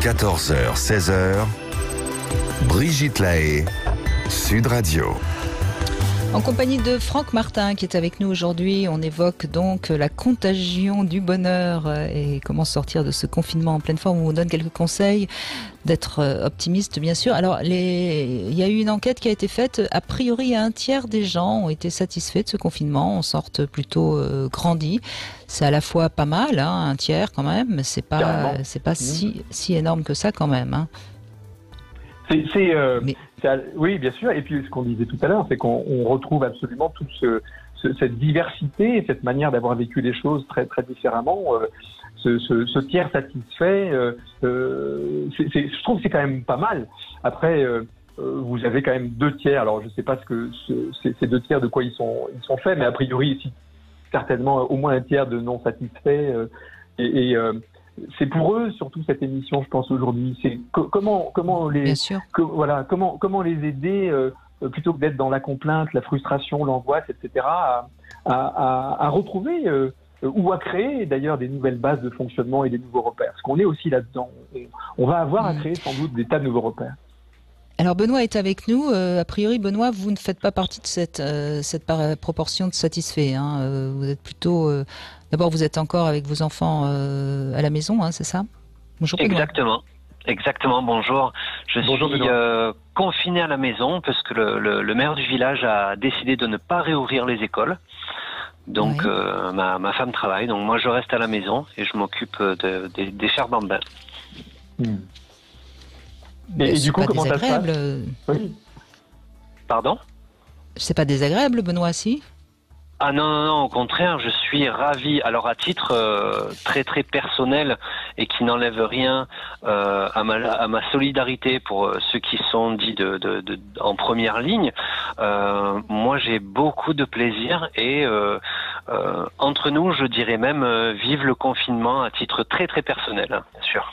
14h, 16h, Brigitte Lahaie, Sud Radio. En compagnie de Franck Martin qui est avec nous aujourd'hui, on évoque donc la contagion du bonheur et comment sortir de ce confinement en pleine forme. On vous donne quelques conseils, d'être optimiste bien sûr. Alors il y a eu une enquête qui a été faite, a priori un tiers des gens ont été satisfaits de ce confinement, on sorte plutôt grandi. C'est à la fois pas mal, hein, un tiers quand même, mais c'est pas si énorme que ça quand même. Hein. Oui, bien sûr. Et puis, ce qu'on disait tout à l'heure, c'est qu'on retrouve absolument toute cette diversité, cette manière d'avoir vécu les choses très, très différemment. Ce tiers satisfait, je trouve que c'est quand même pas mal. Après, vous avez quand même 2 tiers. Alors, je ne sais pas ces 2 tiers de quoi ils sont faits, mais a priori, certainement au moins un tiers de non satisfaits. C'est pour eux surtout cette émission, je pense aujourd'hui. C'est comment les aider plutôt que d'être dans la complainte, la frustration, l'angoisse, etc. à retrouver ou à créer d'ailleurs des nouvelles bases de fonctionnement et des nouveaux repères. Parce qu'on est aussi là-dedans. On va avoir à créer sans doute des tas de nouveaux repères. Alors Benoît est avec nous. A priori, Benoît, vous ne faites pas partie de cette proportion de satisfaits. Hein. Vous êtes plutôt... D'abord, vous êtes encore avec vos enfants à la maison, hein, c'est ça? Bonjour Benoît. Exactement, bonjour. Je suis confiné à la maison parce que le maire du village a décidé de ne pas réouvrir les écoles. Donc ma femme travaille, donc moi je reste à la maison et je m'occupe des chers bambins. Et du coup, comment ça se passe? Oui. Pardon? C'est pas désagréable, Benoît, si? Ah non, au contraire, je suis ravi. Alors à titre très très personnel et qui n'enlève rien à ma solidarité pour ceux qui sont dits en première ligne, moi j'ai beaucoup de plaisir et entre nous, je dirais même vive le confinement à titre très très personnel, hein, bien sûr.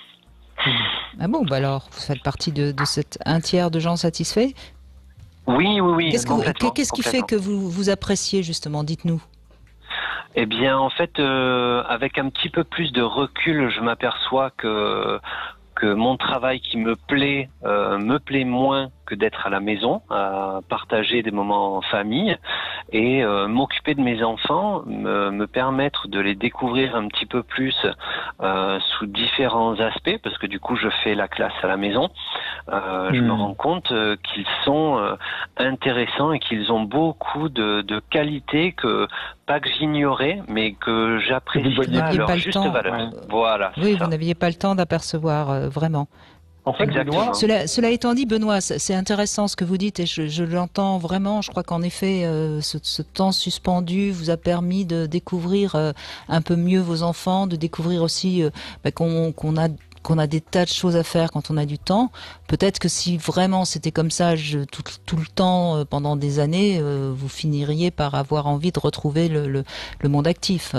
Ah bon, bah alors, vous faites partie de cet un tiers de gens satisfaits? Oui. Qu'est-ce qui fait que vous appréciez justement? Dites-nous. Eh bien, en fait, avec un petit peu plus de recul, je m'aperçois que mon travail qui me plaît moins que d'être à la maison, à partager des moments en famille et m'occuper de mes enfants, me permettre de les découvrir un petit peu plus sous différents aspects, parce que du coup je fais la classe à la maison. Je me rends compte qu'ils sont intéressants et qu'ils ont beaucoup de qualités pas que j'ignorais, mais que j'apprécie à leur juste valeur. Ouais. Voilà. Oui, vous n'aviez pas le temps d'apercevoir vraiment. En fait, Benoît... Cela étant dit, Benoît, c'est intéressant ce que vous dites et je l'entends vraiment. Je crois qu'en effet, ce temps suspendu vous a permis de découvrir un peu mieux vos enfants, de découvrir aussi qu'on a des tas de choses à faire quand on a du temps. Peut-être que si vraiment c'était comme ça tout le temps pendant des années, vous finiriez par avoir envie de retrouver le monde actif.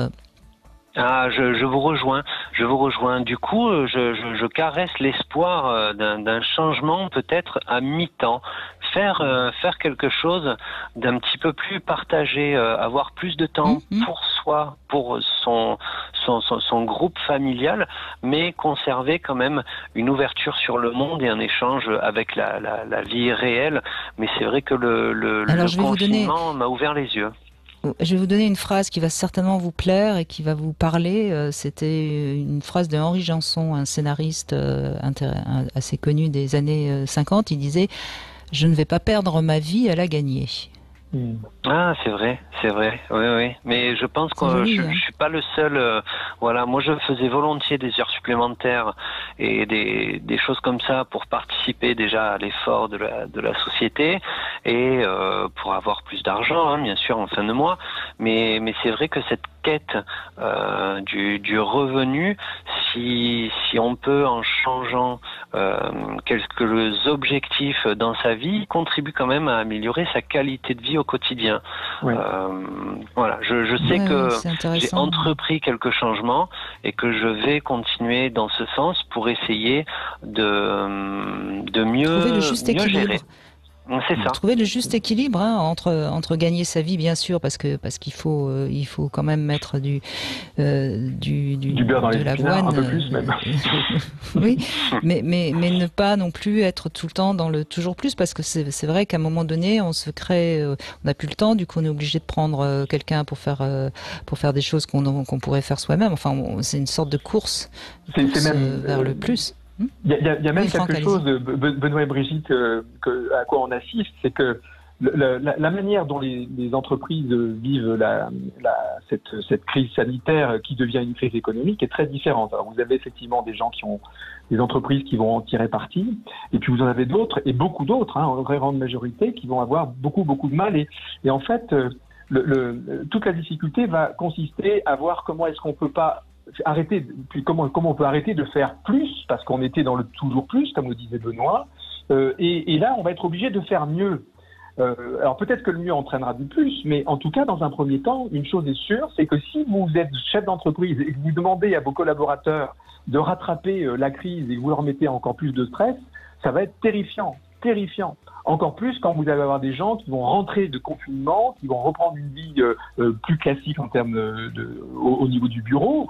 Ah, je vous rejoins. Du coup, je caresse l'espoir d'un changement peut-être à mi-temps. Faire quelque chose d'un petit peu plus partagé, avoir plus de temps pour soi, pour son groupe familial, mais conserver quand même une ouverture sur le monde et un échange avec la vie réelle. Mais c'est vrai que le confinement m'a ouvert les yeux. Je vais vous donner une phrase qui va certainement vous plaire et qui va vous parler. C'était une phrase de Henri Janson, un scénariste assez connu des années 50. Il disait « Je ne vais pas perdre ma vie à la gagner ». Ah, c'est vrai, oui. Mais je pense que je suis pas le seul. Voilà, moi je faisais volontiers des heures supplémentaires et des choses comme ça pour participer déjà à l'effort de la société et pour avoir plus d'argent, hein, bien sûr, en fin de mois. Mais c'est vrai que cette quête du revenu, si on peut, en changeant quelques objectifs dans sa vie, contribue quand même à améliorer sa qualité de vie au quotidien. Ouais. Voilà, je sais que j'ai entrepris quelques changements et que je vais continuer dans ce sens pour essayer de mieux gérer. C'est ça. Trouver le juste équilibre entre gagner sa vie, bien sûr, parce qu'il faut quand même mettre du beurre dans les épinards, un peu plus même. Oui, mais ne pas non plus être tout le temps dans le toujours plus, parce que c'est vrai qu'à un moment donné, on se crée, on n'a plus le temps, du coup on est obligé de prendre quelqu'un pour faire des choses qu'on pourrait faire soi-même. Enfin, c'est une sorte de course même, vers le plus. Il y a même quelque chose, Benoît et Brigitte, à quoi on assiste, c'est que la manière dont les entreprises vivent cette crise sanitaire qui devient une crise économique est très différente. Alors vous avez effectivement des gens qui ont des entreprises qui vont en tirer parti, et puis vous en avez d'autres, et beaucoup d'autres, en très grande majorité, qui vont avoir beaucoup de mal. Et en fait, toute la difficulté va consister à voir comment est-ce qu'on peut pas arrêter, puis comment on peut arrêter de faire plus, parce qu'on était dans le toujours plus, comme le disait Benoît, et là on va être obligé de faire mieux. Alors peut-être que le mieux entraînera du plus, mais en tout cas dans un premier temps, une chose est sûre, c'est que si vous êtes chef d'entreprise et que vous demandez à vos collaborateurs de rattraper la crise et que vous leur mettez encore plus de stress, ça va être terrifiant. Encore plus quand vous allez avoir des gens qui vont rentrer de confinement, qui vont reprendre une vie plus classique en termes au niveau du bureau,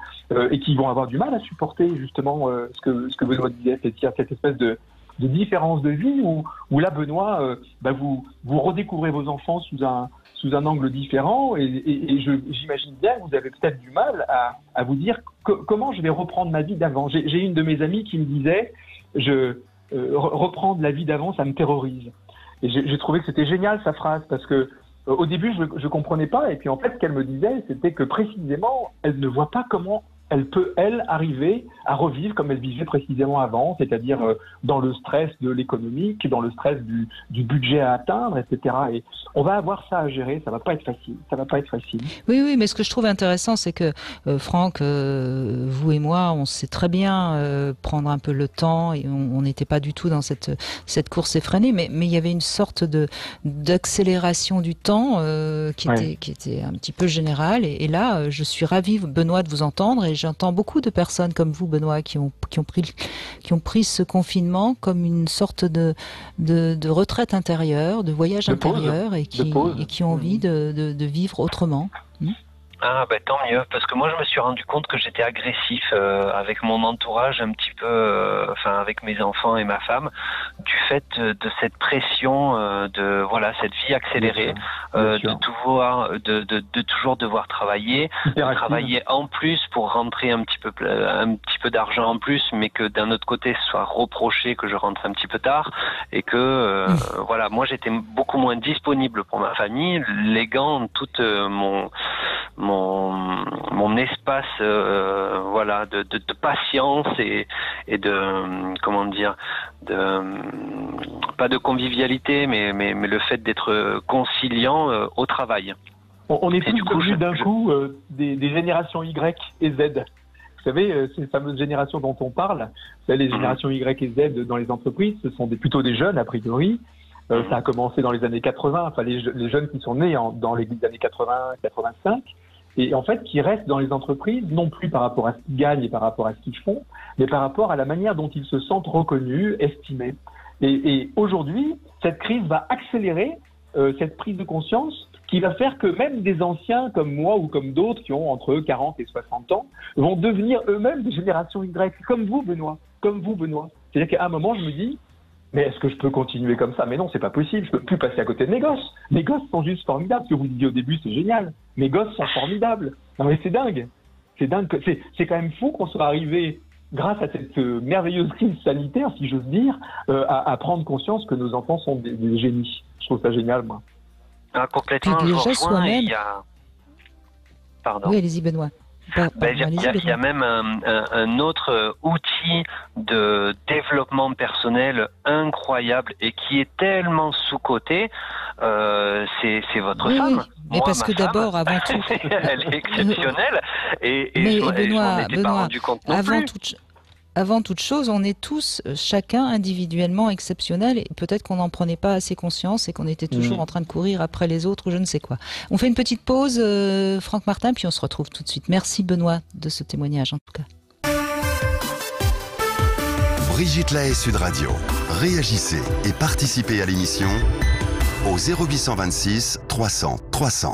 et qui vont avoir du mal à supporter justement ce que Benoît disait, c'est-à-dire cette espèce de différence de vie où là, Benoît, vous redécouvrez vos enfants sous un angle différent, et j'imagine bien que vous avez peut-être du mal à vous dire comment je vais reprendre ma vie d'avant. J'ai une de mes amies qui me disait reprendre la vie d'avant, ça me terrorise. Et j'ai trouvé que c'était génial sa phrase, parce que au début je comprenais pas, et puis en fait ce qu'elle me disait, c'était que précisément elle ne voit pas comment elle peut, arriver à revivre comme elle vivait précisément avant, c'est-à-dire dans le stress de l'économique, dans le stress du budget à atteindre, etc. Et on va avoir ça à gérer, ça va pas être facile. Oui, mais ce que je trouve intéressant, c'est que Franck, vous et moi, on sait très bien prendre un peu le temps, et on n'était pas du tout dans cette course effrénée, mais il y avait une sorte d'accélération du temps qui était un petit peu générale, et là, je suis ravie, Benoît, de vous entendre, et j'entends beaucoup de personnes comme vous, Benoît, qui ont pris ce confinement comme une sorte de retraite intérieure, de voyage intérieur, et qui ont envie de vivre autrement. Ah tant mieux, parce que moi je me suis rendu compte que j'étais agressif avec mon entourage un petit peu, avec mes enfants et ma femme, du fait de cette pression de cette vie accélérée, de toujours devoir travailler en plus pour rentrer un petit peu d'argent en plus, mais que d'un autre côté ce soit reproché que je rentre un petit peu tard, et que moi j'étais beaucoup moins disponible pour ma famille, léguant toute mon espace de patience et de pas de convivialité, mais le fait d'être conciliant au travail. On est tous devenus d'un coup des générations Y et Z. Vous savez, ces fameuses générations dont on parle, les générations Y et Z dans les entreprises, ce sont plutôt des jeunes a priori. Ça a commencé dans les années 80, les jeunes qui sont nés dans les années 80-85, et en fait qui restent dans les entreprises, non plus par rapport à ce qu'ils gagnent et par rapport à ce qu'ils font, mais par rapport à la manière dont ils se sentent reconnus, estimés. Et aujourd'hui, cette crise va accélérer cette prise de conscience qui va faire que même des anciens comme moi ou comme d'autres qui ont entre 40 et 60 ans vont devenir eux-mêmes des générations Y, comme vous, Benoît. C'est-à-dire qu'à un moment, je me dis, mais est-ce que je peux continuer comme ça? Mais non, c'est pas possible. Je peux plus passer à côté de mes gosses. Mes gosses sont juste formidables. Ce que vous disiez au début, c'est génial. Mes gosses sont formidables. Non mais c'est dingue. C'est quand même fou qu'on soit arrivé, grâce à cette merveilleuse crise sanitaire, si j'ose dire, à prendre conscience que nos enfants sont des génies. Je trouve ça génial, moi. Ah, complètement. Puis déjà soi-même. Pardon. Oui, allez-y, Benoît. Il y a même un autre outil de développement personnel incroyable et qui est tellement sous-coté, c'est votre femme. Mais parce que d'abord, avant tout... Elle est exceptionnelle, et je m'en étais pas rendu compte non plus. Avant toute chose, on est tous, chacun individuellement exceptionnel, et peut-être qu'on n'en prenait pas assez conscience et qu'on était toujours en train de courir après les autres ou je ne sais quoi. On fait une petite pause, Franck Martin, puis on se retrouve tout de suite. Merci Benoît de ce témoignage en tout cas. Brigitte Lahaie, Sud Radio. Réagissez et participez à l'émission au 0826 300 300.